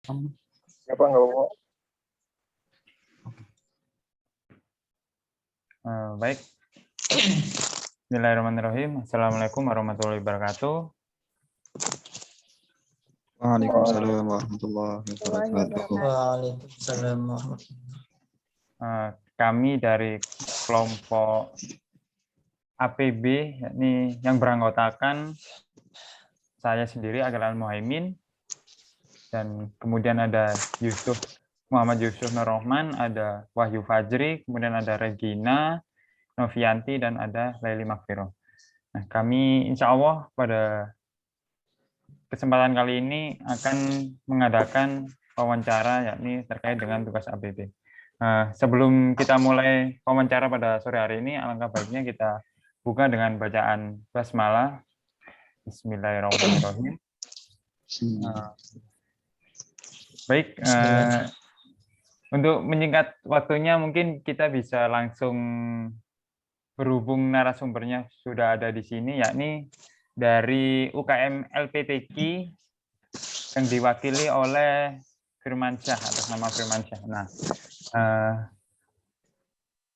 Ya Pak, nggak apa-apa. Baik. Bismillahirrahmanirrahim. Assalamualaikum warahmatullahi wabarakatuh. Waalaikumsalam warahmatullahi wabarakatuh. Waalaikumsalam. Kami dari kelompok APB, yakni yang beranggotakan saya sendiri Agil Al-Muhaimin, dan kemudian ada Muhammad Yusuf Nurrohman, ada Wahyu Fajri, kemudian ada Regina Novianti, dan ada Laili Makfiroh. Nah, kami insya Allah pada kesempatan kali ini akan mengadakan wawancara yakni terkait dengan tugas APB. Sebelum kita mulai wawancara pada sore hari ini, alangkah baiknya kita buka dengan bacaan basmalah. Bismillahirrahmanirrahim. Baik, untuk menyingkat waktunya mungkin kita bisa langsung berhubung narasumbernya sudah ada di sini, yakni dari UKM LPTQ yang diwakili oleh Firmansyah, atas nama Firmansyah. Nah,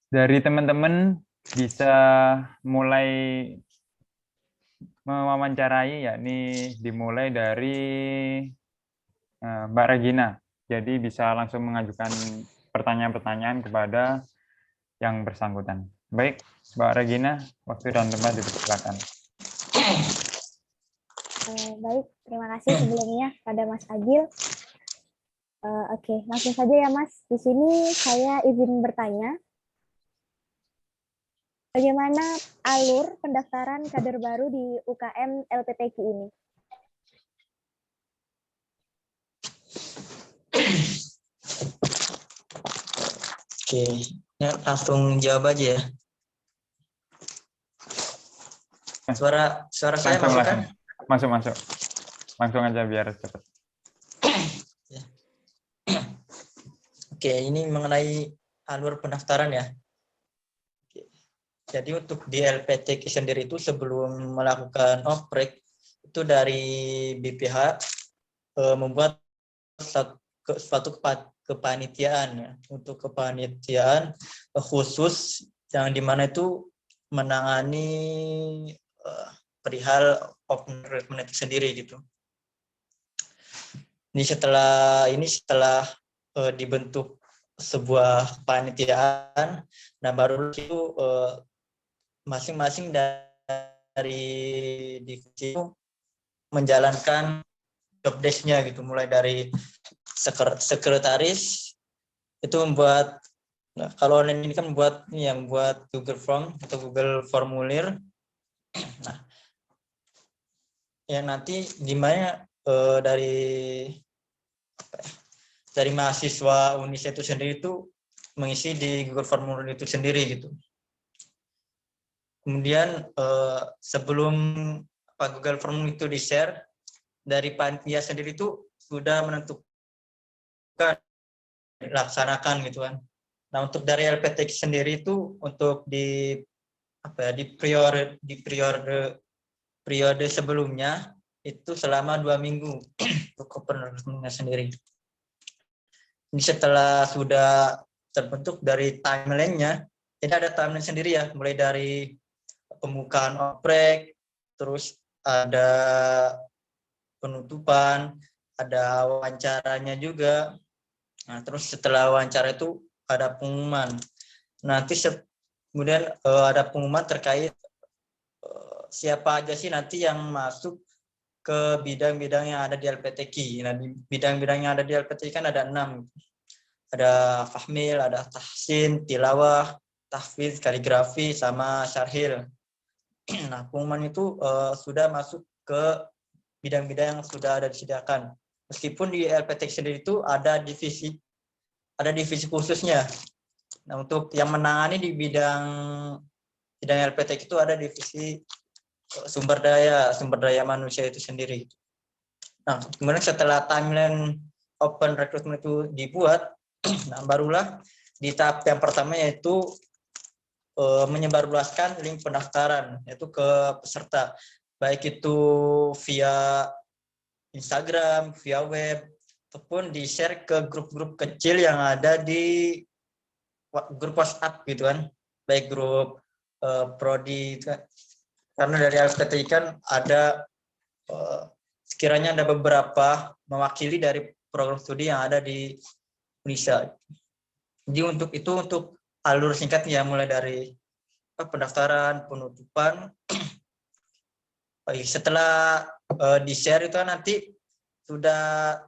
dari teman-teman bisa mulai mewawancarai, yakni dimulai dari Mbak Regina. Jadi bisa langsung mengajukan pertanyaan-pertanyaan kepada yang bersangkutan. Baik, Mbak Regina, waktu dan tempat dipersilakan. Baik, terima kasih sebelumnya pada Mas Agil. Oke, langsung saja ya Mas. Di sini saya izin bertanya, bagaimana alur pendaftaran kader baru di UKM LPTQ ini? Oke, ya, langsung jawab aja ya. Suara saya masuk kan? Masuk. Langsung aja biar cepat. Oke, ini mengenai alur pendaftaran ya. Jadi untuk di LPTQ sendiri itu sebelum melakukan oprek itu dari BPH membuat suatu kepanitiaan ya. Untuk kepanitiaan khusus yang dimana itu menangani perihal open recruitment itu sendiri gitu. Ini setelah dibentuk sebuah panitiaan, nah baru itu masing-masing dari divisi itu menjalankan job desk-nya gitu, mulai dari sekretaris itu membuat, nah, kalau online ini kan membuat Google Form atau Google Formulir. Nah, yang nanti gimana dari mahasiswa Unisa itu sendiri itu mengisi di Google Formulir itu sendiri gitu. Kemudian sebelum Google Form itu di-share, dari panitia sendiri itu sudah menentukan, dilaksanakan gitu kan. Nah, untuk dari LPTQ sendiri itu untuk di periode sebelumnya itu selama 2 minggu untuk kepentingan sendiri. Ini setelah sudah terbentuk dari timeline-nya, ini ada timeline sendiri ya, mulai dari pembukaan oprek, terus ada penutupan, ada wawancaranya juga. Nah, terus setelah wawancara itu ada pengumuman. Nanti kemudian ada pengumuman terkait siapa aja sih nanti yang masuk ke bidang-bidang yang ada di LPTQ. Nah, di bidang-bidang yang ada di LPTQ kan ada 6. Ada fahmil, ada tahsin, tilawah, tahfiz, kaligrafi, sama syarhil. Nah, pengumuman itu sudah masuk ke bidang-bidang yang sudah ada disediakan. Meskipun di LPTQ sendiri itu ada divisi khususnya. Nah, untuk yang menangani di bidang LPTQ itu ada divisi sumber daya manusia itu sendiri. Nah, kemudian setelah timeline open recruitment itu dibuat, nah barulah di tahap yang pertama yaitu menyebarluaskan link pendaftaran yaitu ke peserta, baik itu via Instagram, via web, ataupun di-share ke grup-grup kecil yang ada di grup WhatsApp gitu kan, baik grup prodi itu kan. Karena dari LPTI kan ada sekiranya ada beberapa mewakili dari program studi yang ada di Indonesia. Jadi untuk alur singkatnya mulai dari pendaftaran, penutupan. Setelah di-share itu kan nanti sudah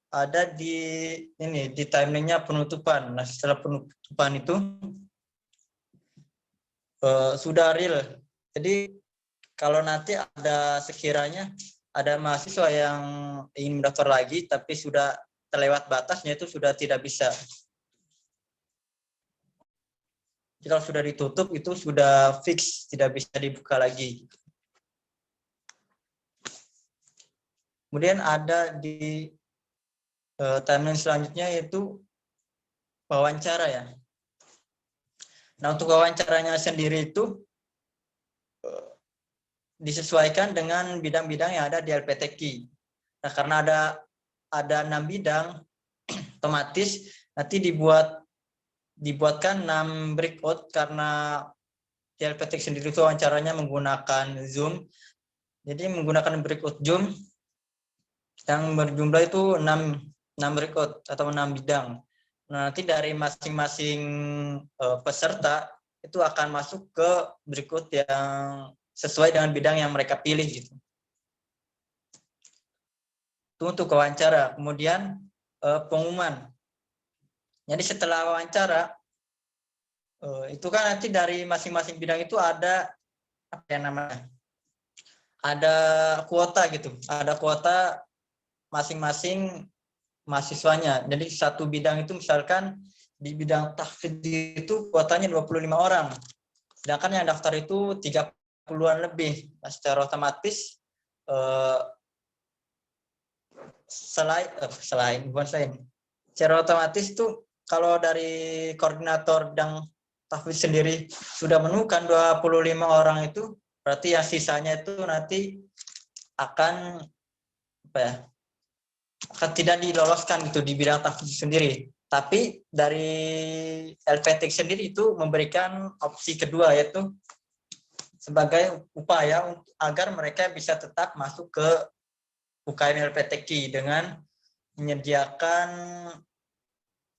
ada di timeline-nya penutupan. Nah, setelah penutupan itu sudah real. Jadi kalau nanti ada sekiranya ada mahasiswa yang ingin mendaftar lagi tapi sudah terlewat batasnya, itu sudah tidak bisa. Jadi kalau sudah ditutup itu sudah fix, tidak bisa dibuka lagi. Kemudian ada di timeline selanjutnya yaitu wawancara ya. Nah, untuk wawancaranya sendiri itu disesuaikan dengan bidang-bidang yang ada di LPTQ. Nah, karena ada 6 bidang, otomatis nanti dibuatkan 6 breakout karena di LPTQ sendiri itu wawancaranya menggunakan Zoom. Jadi menggunakan breakout Zoom yang berjumlah itu 6 breakout atau 6 bidang. Nah, nanti dari masing-masing peserta itu akan masuk ke breakout yang sesuai dengan bidang yang mereka pilih gitu. Itu untuk wawancara. Kemudian pengumuman. Jadi setelah wawancara itu kan nanti dari masing-masing bidang itu ada apa ya namanya? Ada kuota gitu. Ada kuota masing-masing mahasiswanya. Jadi satu bidang itu misalkan di bidang tahfidz itu kuotanya 25 orang. Sedangkan yang daftar itu 30-an lebih. Nah, secara otomatis secara otomatis itu kalau dari koordinator bidang tahfidz sendiri sudah menemukan 25 orang itu, berarti yang sisanya itu nanti akan akan tidak diloloskan gitu di bidang tahfidz sendiri. Tapi dari LPTQ sendiri itu memberikan opsi kedua, yaitu sebagai upaya agar mereka bisa tetap masuk ke UKM LPTQ dengan menyediakan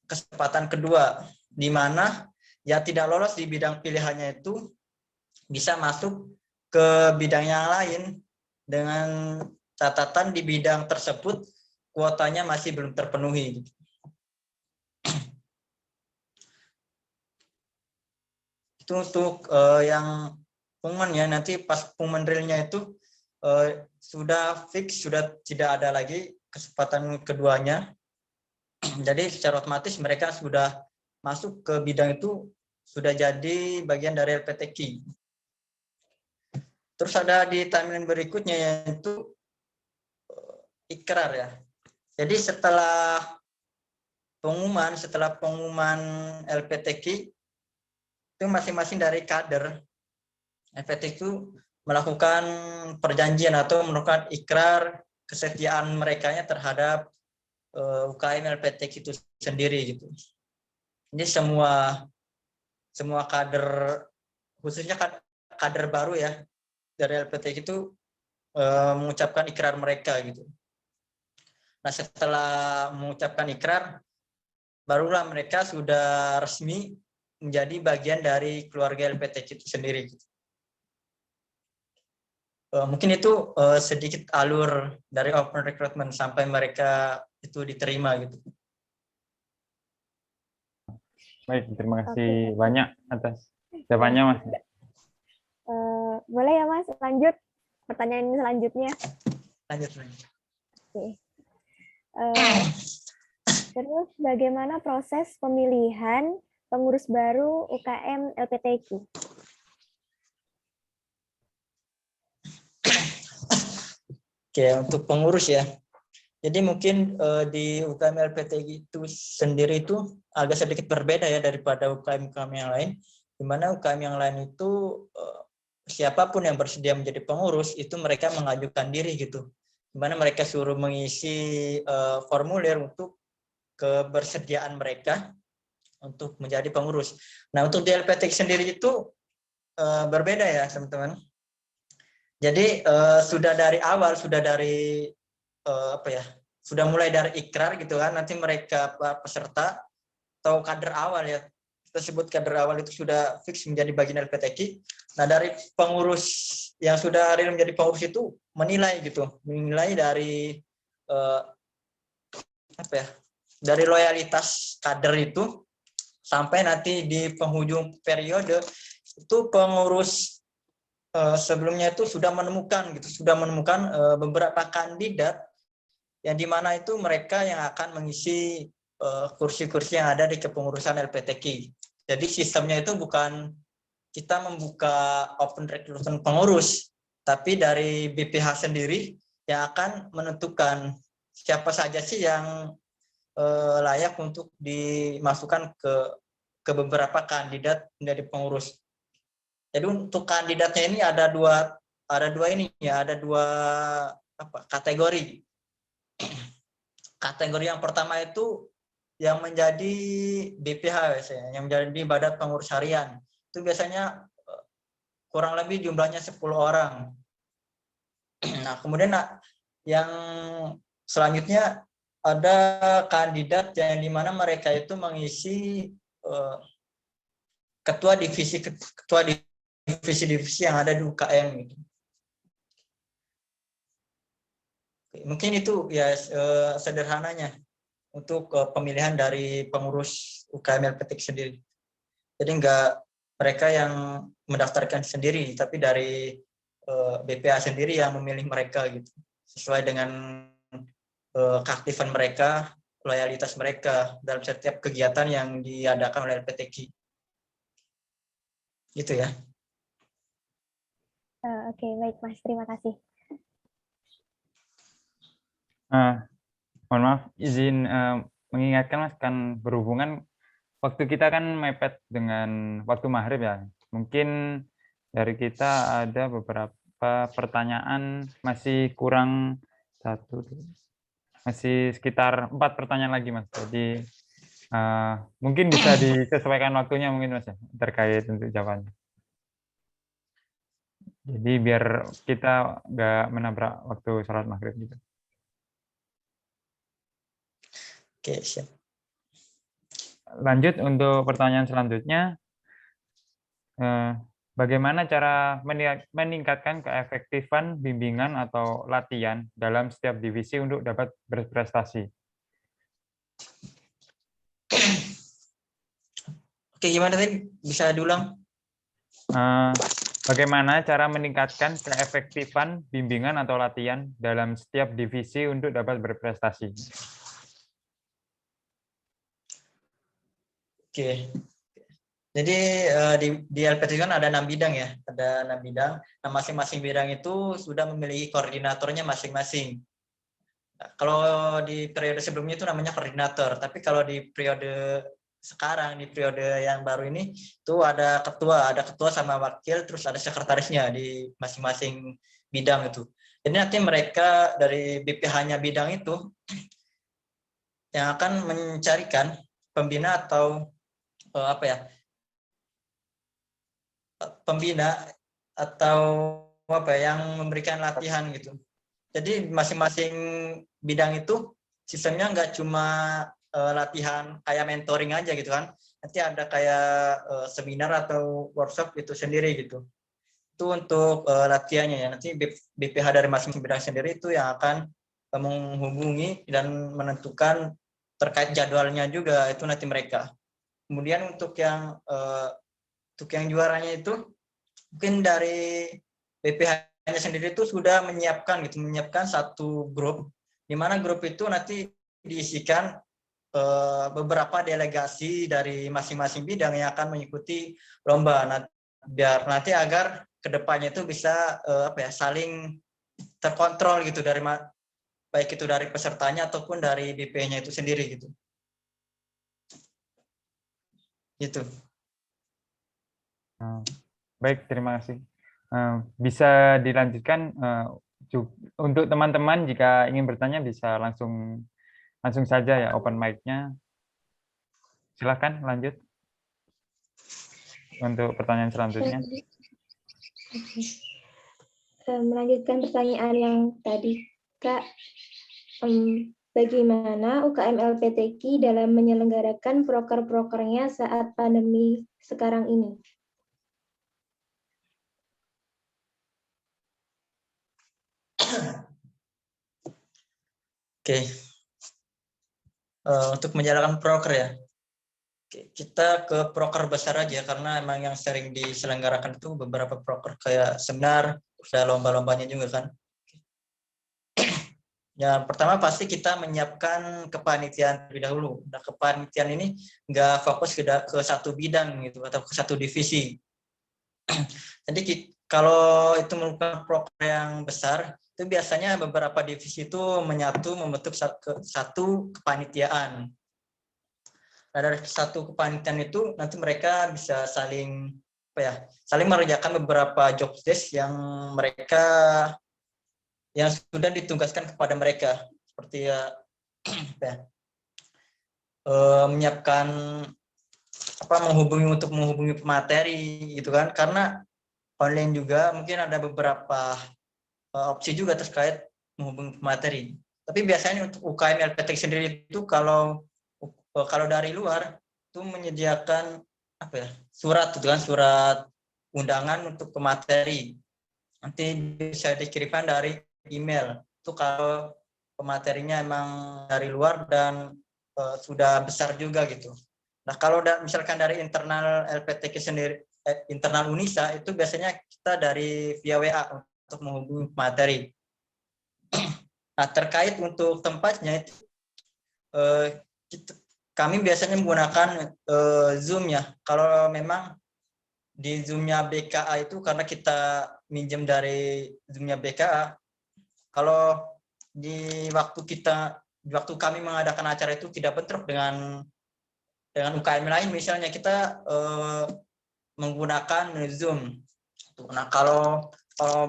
kesempatan kedua, di mana yang tidak lolos di bidang pilihannya itu bisa masuk ke bidang yang lain dengan catatan di bidang tersebut kuotanya masih belum terpenuhi. Itu untuk yang pengumuman ya, nanti pas pengumuman realnya itu sudah fix, sudah tidak ada lagi kesempatan keduanya. Jadi secara otomatis mereka sudah masuk ke bidang itu, sudah jadi bagian dari LPTQ. Terus ada di timeline berikutnya yaitu ikrar ya. Jadi setelah pengumuman LPTQ itu masing-masing dari kader LPTQ melakukan perjanjian atau melakukan ikrar kesetiaan merekanya terhadap UKM LPTQ itu sendiri gitu. Ini semua kader, khususnya kader baru ya dari LPTQ itu mengucapkan ikrar mereka gitu. Nah, setelah mengucapkan ikrar, barulah mereka sudah resmi menjadi bagian dari keluarga LPTQ itu sendiri. Mungkin itu sedikit alur dari open recruitment sampai mereka itu diterima gitu. Baik, terima kasih banyak atas jawabannya, Mas. Boleh ya, Mas, lanjut pertanyaan selanjutnya. Lanjut. Oke. Terus bagaimana proses pemilihan pengurus baru UKM LPTQ? Oke, untuk pengurus ya. Jadi mungkin di UKM LPTQ itu sendiri itu agak sedikit berbeda ya daripada UKM-UKM yang lain. Di mana UKM yang lain itu siapapun yang bersedia menjadi pengurus itu mereka mengajukan diri gitu. di mana mereka suruh mengisi formulir untuk kebersediaan mereka untuk menjadi pengurus. Nah, untuk di LPTK sendiri itu berbeda ya, teman-teman. Jadi sudah dari awal, sudah dari sudah mulai dari ikrar gitu kan, nanti mereka peserta atau kader awal ya, kita sebut kader awal itu sudah fix menjadi bagian LPTK. Nah, dari pengurus yang sudah real menjadi pengurus itu menilai dari dari loyalitas kader itu sampai nanti di penghujung periode itu pengurus sebelumnya itu sudah menemukan beberapa kandidat yang dimana itu mereka yang akan mengisi kursi-kursi yang ada di kepengurusan LPTK. Jadi sistemnya itu bukan kita membuka open recruitment pengurus, tapi dari BPH sendiri yang akan menentukan siapa saja sih yang layak untuk dimasukkan ke beberapa kandidat menjadi pengurus. Jadi untuk kandidatnya ini ada dua kategori. Kategori yang pertama itu yang menjadi BPH biasanya, yang menjadi badan pengurus harian. Itu biasanya kurang lebih jumlahnya 10 orang. Nah, kemudian yang selanjutnya ada kandidat yang dimana mereka itu mengisi ketua divisi yang ada di UKM gitu. Mungkin itu ya sederhananya untuk pemilihan dari pengurus UKM LPTK sendiri. Jadi enggak mereka yang mendaftarkan sendiri, tapi dari BPA sendiri yang memilih mereka gitu, sesuai dengan keaktifan mereka, loyalitas mereka dalam setiap kegiatan yang diadakan oleh LPTK. Gitu ya. Oke, baik Mas, terima kasih. Mohon maaf, izin mengingatkan Mas, kan berhubungan waktu kita kan mepet dengan waktu maghrib ya. Mungkin dari kita ada beberapa pertanyaan masih kurang masih sekitar 4 pertanyaan lagi Mas. Jadi mungkin bisa disesuaikan waktunya mungkin Mas ya, terkait untuk jawabannya. Jadi biar kita nggak menabrak waktu sholat maghrib gitu. Oke, siap. Lanjut untuk pertanyaan selanjutnya. Bagaimana cara meningkatkan keefektifan bimbingan atau latihan dalam setiap divisi untuk dapat berprestasi? Oke, gimana tadi? Bisa diulang? Bagaimana cara meningkatkan keefektifan bimbingan atau latihan dalam setiap divisi untuk dapat berprestasi? Oke. Jadi di LPTK kan ada 6 bidang ya, ada 6 bidang. Nah, masing-masing bidang itu sudah memiliki koordinatornya masing-masing. Nah, kalau di periode sebelumnya itu namanya koordinator, tapi kalau di periode sekarang, di periode yang baru ini, itu ada ketua sama wakil, terus ada sekretarisnya di masing-masing bidang itu. Jadi nanti mereka dari BPH-nya bidang itu yang akan mencarikan pembina atau pembina atau yang memberikan latihan gitu. Jadi masing-masing bidang itu sistemnya nggak cuma latihan kayak mentoring aja gitu kan. Nanti ada kayak seminar atau workshop itu sendiri gitu. Itu untuk latihannya ya. Nanti BPH dari masing-masing bidang sendiri itu yang akan menghubungi dan menentukan terkait jadwalnya juga itu nanti mereka. Kemudian untuk yang juaranya itu mungkin dari BPH-nya sendiri itu sudah menyiapkan satu grup, di mana grup itu nanti diisikan beberapa delegasi dari masing-masing bidang yang akan mengikuti lomba. Biar nanti agar kedepannya itu bisa saling terkontrol gitu dari baik itu dari pesertanya ataupun dari BP-nya itu sendiri gitu. Gitu. Baik, terima kasih. Bisa dilanjutkan untuk teman-teman jika ingin bertanya bisa langsung saja ya open mic-nya. Silahkan lanjut untuk pertanyaan selanjutnya. Oke. Melanjutkan pertanyaan yang tadi, Kak. Bagaimana UKM LPTQ dalam menyelenggarakan proker-prokernya saat pandemi sekarang ini? Oke. Untuk menjalankan proker ya. Oke, kita ke proker besar aja karena emang yang sering diselenggarakan itu beberapa proker kayak seminar, ada lomba-lombanya juga kan. Yang pertama pasti kita menyiapkan kepanitiaan terlebih dahulu. Nah, kepanitiaan ini nggak fokus ke satu bidang gitu atau ke satu divisi. Jadi kalau itu merupakan proker yang besar, itu biasanya beberapa divisi itu menyatu membentuk satu kepanitiaan. Nah, dari satu kepanitiaan itu nanti mereka bisa saling mengerjakan beberapa job desk yang sudah ditugaskan kepada mereka, seperti menyiapkan menghubungi pemateri gitu kan, karena online juga mungkin ada beberapa opsi juga terkait menghubungi pemateri. Tapi biasanya untuk UKM LPTQ sendiri itu kalau dari luar itu menyediakan surat undangan untuk pemateri. Nanti bisa dikirimkan dari email. Itu kalau pematerinya emang dari luar dan sudah besar juga gitu. Nah, kalau misalkan dari internal LPTQ sendiri, internal Unisa itu biasanya kita dari via WA untuk menghubungi pemateri. Nah, terkait untuk tempatnya itu kami biasanya menggunakan Zoom ya. Kalau memang di Zoom-nya BKA itu karena kita minjem dari Zoom-nya BKA. Kalau di waktu kami mengadakan acara itu tidak bentrok dengan UKM lain, misalnya kita menggunakan Zoom. Nah, kalau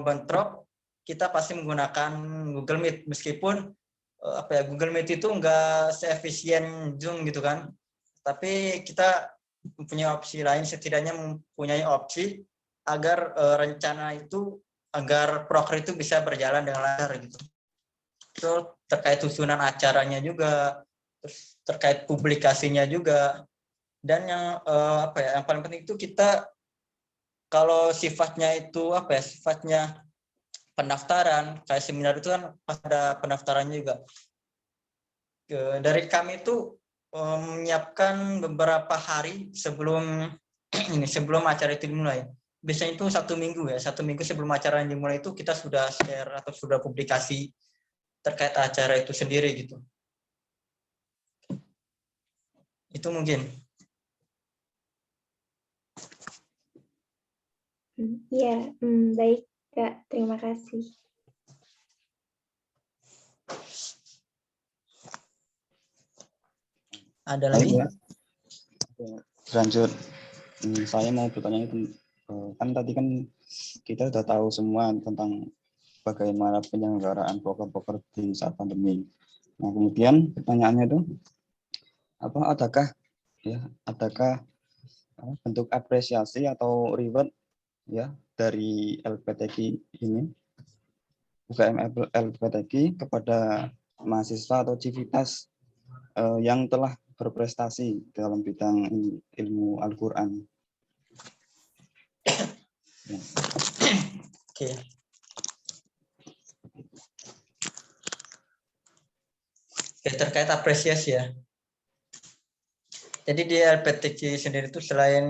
bentrok kita pasti menggunakan Google Meet, meskipun Google Meet itu enggak seefisien Zoom gitu kan. Tapi kita mempunyai opsi lain, setidaknya mempunyai opsi agar agar proker itu bisa berjalan dengan lancar gitu. Itu terkait susunan acaranya juga, terus terkait publikasinya juga. Dan yang yang paling penting itu kita kalau sifatnya itu sifatnya pendaftaran, kayak seminar itu kan ada pendaftarannya juga. Dari kami itu menyiapkan beberapa hari sebelum acara itu dimulai. Biasanya itu 1 minggu ya, 1 minggu sebelum acara dimulai itu kita sudah share atau sudah publikasi terkait acara itu sendiri gitu. Itu mungkin. Iya, baik Kak, terima kasih. Ada lagi? Lanjut, saya mau bertanya itu, kan tadi kan kita sudah tahu semua tentang bagaimana penyelenggaraan proker-proker di saat pandemi. Nah, kemudian pertanyaannya itu, adakah bentuk apresiasi atau reward ya dari LPTQ ini, UKM LPTQ kepada mahasiswa atau civitas yang telah berprestasi dalam bidang ilmu Al-Quran. Oke. Terkait apresiasi ya. Jadi di LPTQ sendiri itu selain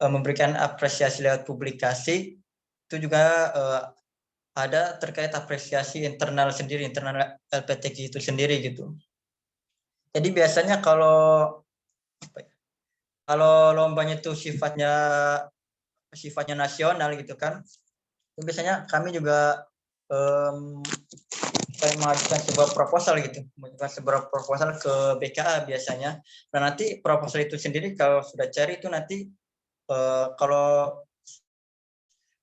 memberikan apresiasi lewat publikasi, itu juga ada terkait apresiasi internal LPTQ itu sendiri gitu. Jadi biasanya kalau lombanya itu sifatnya nasional gitu kan, itu biasanya kami juga mengajukan sebuah proposal ke BKA biasanya. Nah, nanti proposal itu sendiri kalau sudah cari itu nanti kalau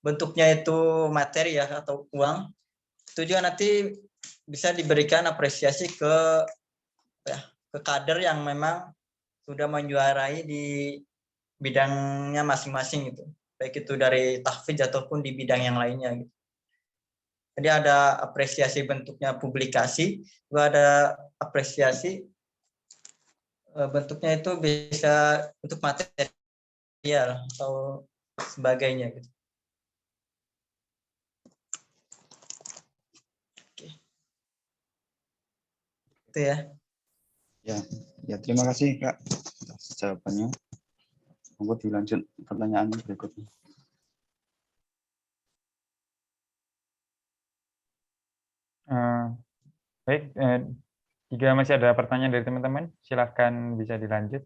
bentuknya itu materi ya atau uang, itu juga nanti bisa diberikan apresiasi ke kader yang memang sudah menjuarai di bidangnya masing-masing gitu, baik itu dari tahfidz ataupun di bidang yang lainnya gitu. Jadi ada apresiasi bentuknya publikasi, juga ada apresiasi bentuknya itu bisa untuk material atau sebagainya gitu. Oke. Itu ya. Ya, terima kasih Kak atas jawabannya. Monggo dilanjut pertanyaan berikutnya. Baik, jika masih ada pertanyaan dari teman-teman, silahkan bisa dilanjut.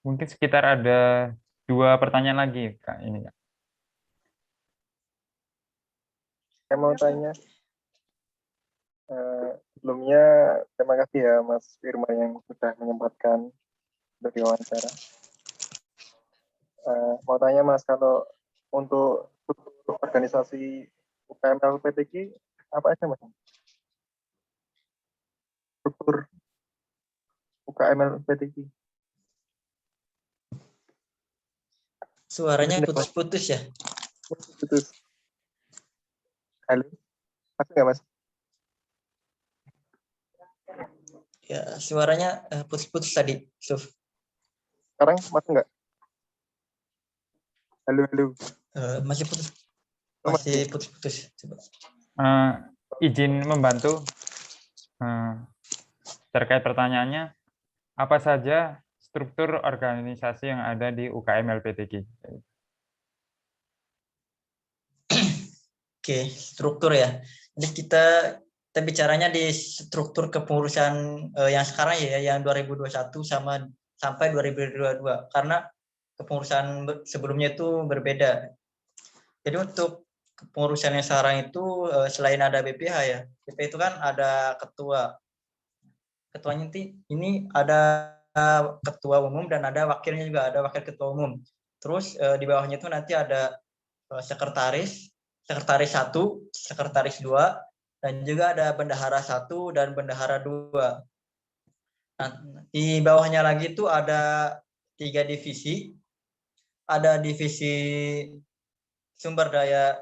Mungkin sekitar ada 2 pertanyaan lagi, Kak. Ini, Kak. Saya mau tanya, sebelumnya terima kasih ya Mas Firman yang sudah menyempatkan untuk diwawancara. Mau tanya Mas, kalau untuk organisasi UKM LPTQ apa aja Mas? Struktur UKM LPTQ. Suaranya putus-putus ya. Putus. Halo, masih nggak Mas? Ya, suaranya putus-putus tadi, Suf. Sekarang masih nggak? Halo. Masih putus. Oh, Masih putus-putus. Coba. Izin membantu terkait pertanyaannya, apa saja struktur organisasi yang ada di UKM LPTQ? Oke, struktur ya. Jadi kita bicaranya di struktur kepengurusan yang sekarang ya, yang 2021 sampai 2022. Karena kepengurusan sebelumnya itu berbeda. Jadi untuk kepengurusan yang sekarang itu selain ada BPH ya, BPH itu kan ada ketua. Ketuanya ini ada ketua umum dan ada wakilnya juga, ada wakil ketua umum. Terus di bawahnya itu nanti ada sekretaris 1, sekretaris 2, dan juga ada bendahara 1 dan bendahara 2. Nah, di bawahnya lagi itu ada 3 divisi. Ada divisi sumber daya,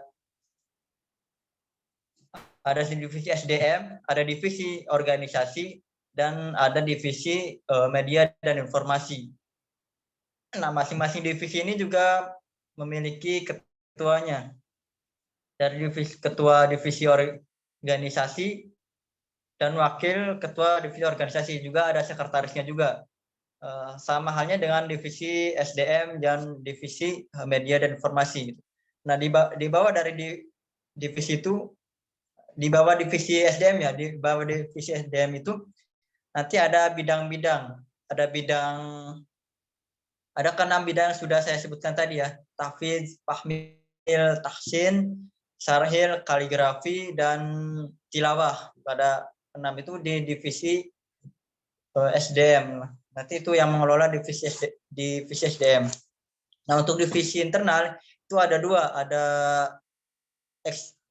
ada divisi SDM, ada divisi organisasi, dan ada divisi media dan informasi. Nah, masing-masing divisi ini juga memiliki ketuanya. Dari ketua divisi organisasi dan wakil ketua divisi organisasi, juga ada sekretarisnya juga. Sama halnya dengan divisi SDM dan divisi media dan informasi. Nah, di bawah dari divisi itu, di bawah divisi SDM ya, di bawah divisi SDM itu nanti ada bidang-bidang, ada ke 6 bidang yang sudah saya sebutkan tadi ya, tahfidz, fahmil, tahsin, sarhil, kaligrafi, dan tilawah. Pada 6 itu di divisi SDM. Nanti itu yang mengelola divisi SDM. Nah, untuk divisi internal itu ada 2, ada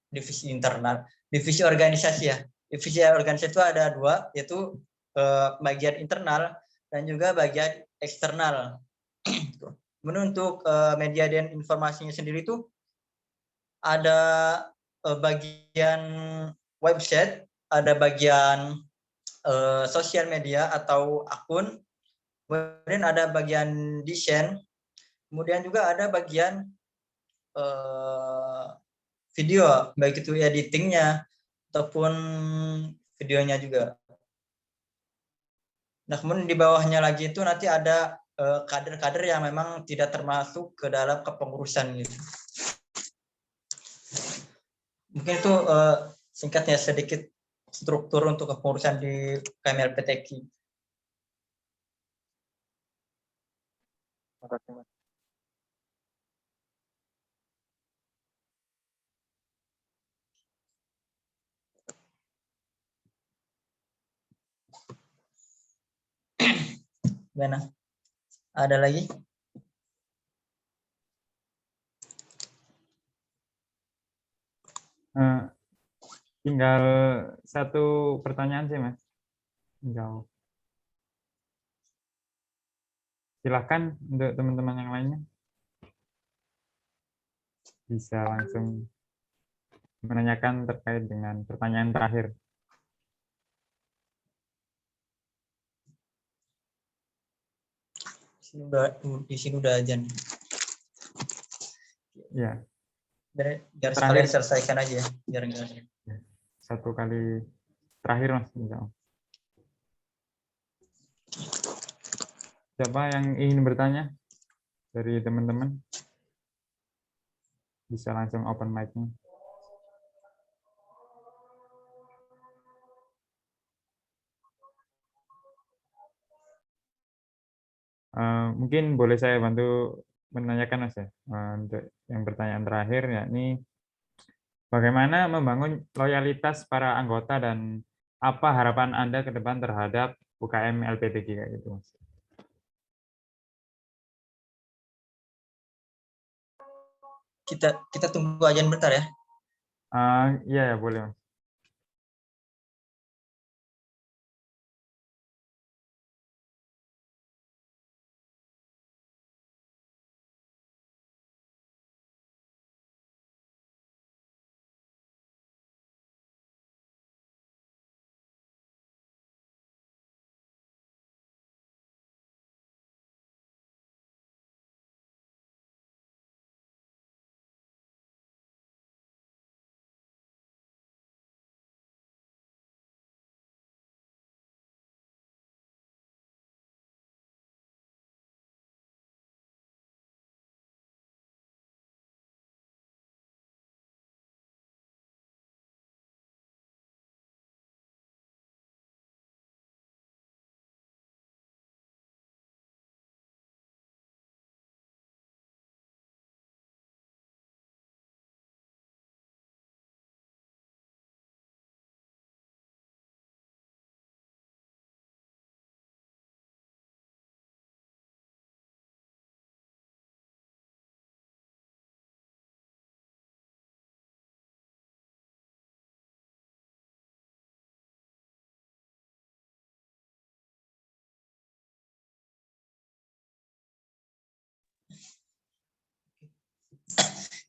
divisi internal, divisi organisasi ya. Divisi organisasi itu ada 2, yaitu bagian internal dan juga bagian eksternal. Kemudian untuk media dan informasinya sendiri itu ada bagian website, ada bagian sosial media atau akun, kemudian ada bagian desain, kemudian juga ada bagian video, baik itu editingnya ataupun videonya juga. Nah, kemudian di bawahnya lagi itu nanti ada kader-kader yang memang tidak termasuk ke dalam kepengurusan gitu. Mungkin itu singkatnya sedikit struktur untuk kepengurusan di UKM LPTQ. Terima kasih Mas. Gimana? Ada lagi? Eh, tinggal satu pertanyaan sih, Mas. Jauh. Silahkan untuk teman-teman yang lainnya. Bisa langsung menanyakan terkait dengan pertanyaan terakhir. Di sini udah ajan. Ya, Biar sekalian terakhir diselesaikan aja ya, biar enggak ada. satu kali terakhir, Mas. Siapa yang ingin bertanya dari teman-teman? Bisa langsung open mic-nya. Mungkin boleh saya bantu menanyakan, Mas, ya. Untuk yang pertanyaan terakhir, yakni bagaimana membangun loyalitas para anggota dan apa harapan Anda ke depan terhadap UKM LPTG kayak gitu, Mas? Kita tunggu ajan bentar ya. Iya, ya, boleh, Mas.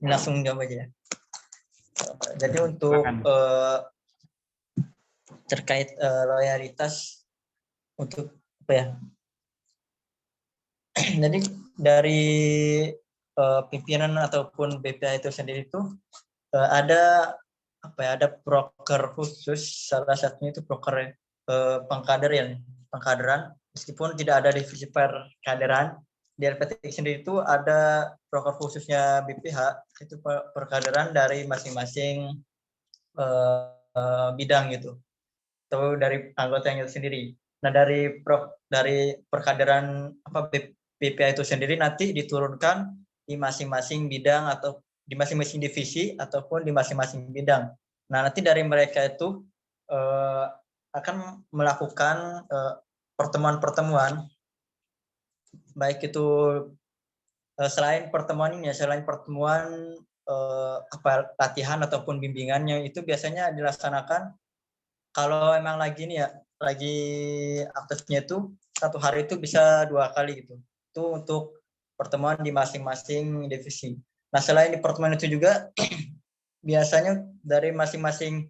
Ini langsung jawab aja ya. Jadi untuk Silakan. terkait loyalitas untuk apa ya? Jadi dari pimpinan ataupun BPA itu sendiri itu ada apa ya? Ada proker khusus, salah satunya itu proker pengkaderan, meskipun tidak ada divisi perkaderan. Di LPTK sendiri itu ada proker khususnya BPH, itu perkaderan dari masing-masing bidang gitu, atau dari anggotanya itu sendiri. Nah, dari perkaderan BPA itu sendiri nanti diturunkan di masing-masing bidang atau di masing-masing divisi ataupun di masing-masing bidang. Nah, nanti dari mereka itu akan melakukan pertemuan-pertemuan, baik itu selain pertemuan latihan ataupun bimbingannya itu biasanya dilaksanakan kalau emang lagi nih ya, lagi aktifnya itu satu hari itu bisa 2 kali gitu. Itu untuk pertemuan di masing-masing divisi. Nah, selain di pertemuan itu juga biasanya dari masing-masing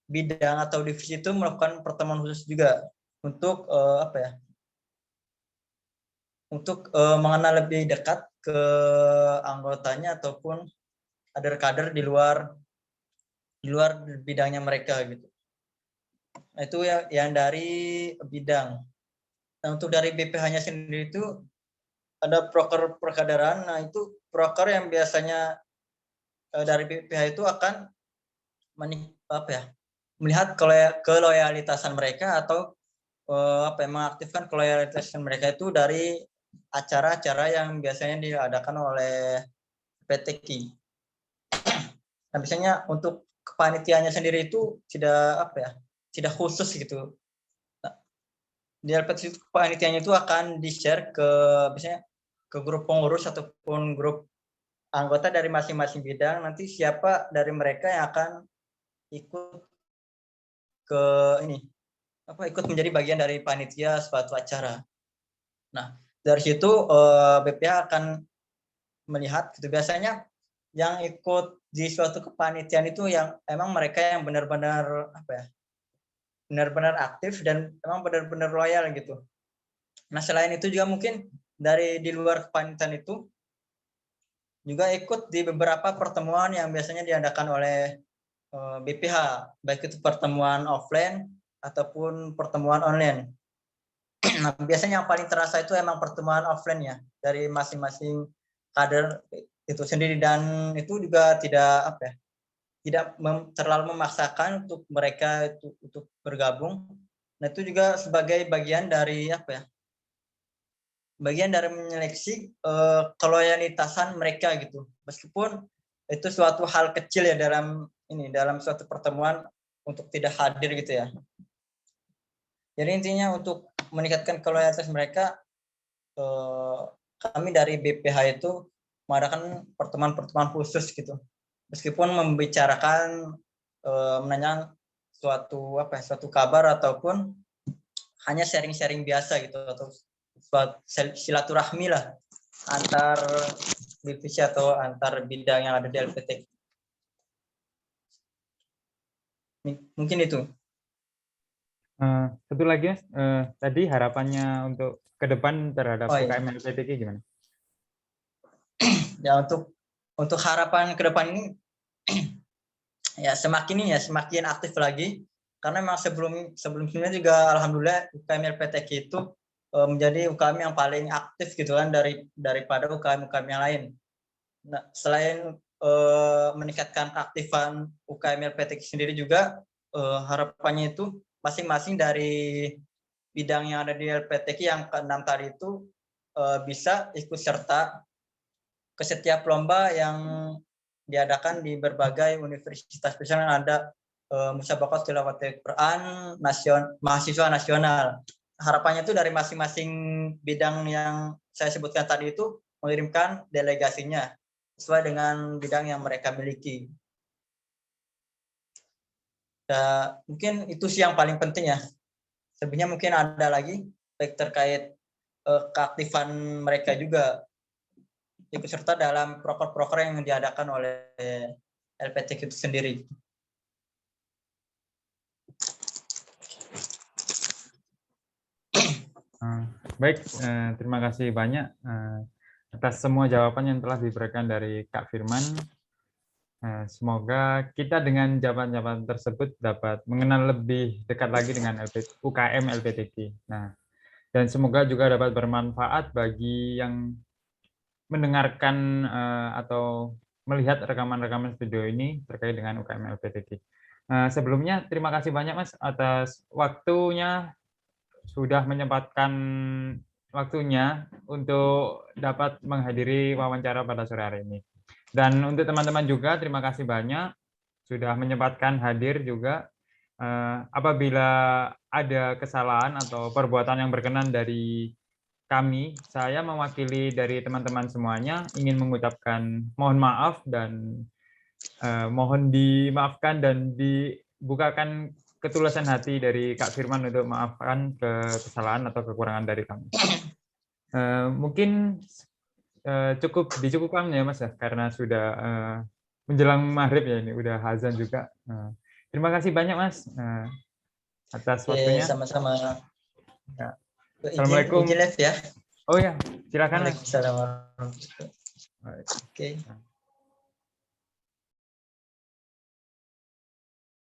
bidang atau divisi itu melakukan pertemuan khusus juga untuk untuk mengenal lebih dekat ke anggotanya ataupun kader-kader di luar bidangnya mereka gitu. Nah, itu ya yang dari bidang. Nah, untuk dari BPH-nya sendiri itu ada proker perkaderan. Nah, itu proker yang biasanya dari BPH itu akan melihat keloyalitasan mereka atau mengaktifkan keloyalitasan mereka itu dari acara-acara yang biasanya diadakan oleh PTKI. Nah, biasanya untuk kepanitiaannya sendiri itu tidak khusus gitu. Nah, di LPT itu kepanitiaannya itu akan di-share ke biasanya ke grup pengurus ataupun grup anggota dari masing-masing bidang, nanti siapa dari mereka yang akan ikut ke ikut menjadi bagian dari panitia suatu acara. Nah, dari situ BPH akan melihat gitu, biasanya yang ikut di suatu kepanitiaan itu yang emang mereka yang benar-benar benar-benar aktif dan emang benar-benar loyal gitu. Nah, selain itu juga mungkin dari di luar kepanitiaan itu juga ikut di beberapa pertemuan yang biasanya diadakan oleh BPH, baik itu pertemuan offline ataupun pertemuan online. Nah, biasanya yang paling terasa itu emang pertemuan offline ya, dari masing-masing kader itu sendiri, dan itu juga tidak terlalu memaksakan untuk mereka itu untuk bergabung. Nah, itu juga sebagai bagian dari bagian dari menyeleksi keloyalitasan mereka gitu. Meskipun itu suatu hal kecil ya dalam suatu pertemuan untuk tidak hadir gitu ya. Jadi intinya untuk meningkatkan loyalitas mereka, kami dari BPH itu mengadakan pertemuan-pertemuan khusus gitu. Meskipun membicarakan menanyakan suatu kabar ataupun hanya sharing-sharing biasa gitu, atau silaturahmi lah antar divisi atau antar bidang yang ada di LPTK. Mungkin itu. Satu lagi Mas, tadi harapannya untuk ke depan terhadap UKM LPTK gimana? Ya, untuk harapan ke depan ini ya semakin aktif lagi, karena memang sebelumnya juga alhamdulillah UKM LPTK itu menjadi UKM yang paling aktif gitu kan daripada UKM yang lain. Nah, selain meningkatkan keaktifan UKM LPTK sendiri juga harapannya itu masing-masing dari bidang yang ada di LPTK yang ke-6 tadi itu bisa ikut serta ke setiap lomba yang diadakan di berbagai universitas. Misalnya ada musabaqah tilawatil Quran mahasiswa nasional. Harapannya itu dari masing-masing bidang yang saya sebutkan tadi itu mengirimkan delegasinya sesuai dengan bidang yang mereka miliki. Ya, mungkin itu sih yang paling penting ya. Sebenarnya mungkin ada lagi baik terkait keaktifan mereka juga ikut serta dalam proker-proker yang diadakan oleh LPTK itu sendiri. Baik, terima kasih banyak atas semua jawaban yang telah diberikan dari Kak Firman. Semoga kita dengan jawaban-jawaban tersebut dapat mengenal lebih dekat lagi dengan UKM LPTK. Nah, dan semoga juga dapat bermanfaat bagi yang mendengarkan atau melihat rekaman-rekaman video ini terkait dengan UKM LPTK. Sebelumnya terima kasih banyak Mas atas waktunya, sudah menyempatkan waktunya untuk dapat menghadiri wawancara pada sore hari ini. Dan untuk teman-teman juga terima kasih banyak sudah menyempatkan hadir juga. Apabila ada kesalahan atau perbuatan yang berkenan dari kami, saya mewakili dari teman-teman semuanya ingin mengucapkan mohon maaf dan mohon dimaafkan dan dibukakan ketulusan hati dari Kak Firman untuk maafkan kesalahan atau kekurangan dari kami. Mungkin dicukupkan ya Mas ya, karena sudah menjelang maghrib ya, ini udah azan juga. Terima kasih banyak Mas atas waktunya. Sama-sama. Ya. Assalamualaikum. Izin live ya. Oh ya, silakan. Waalaikumsalam warahmatullahi wabarakatuh. Oke.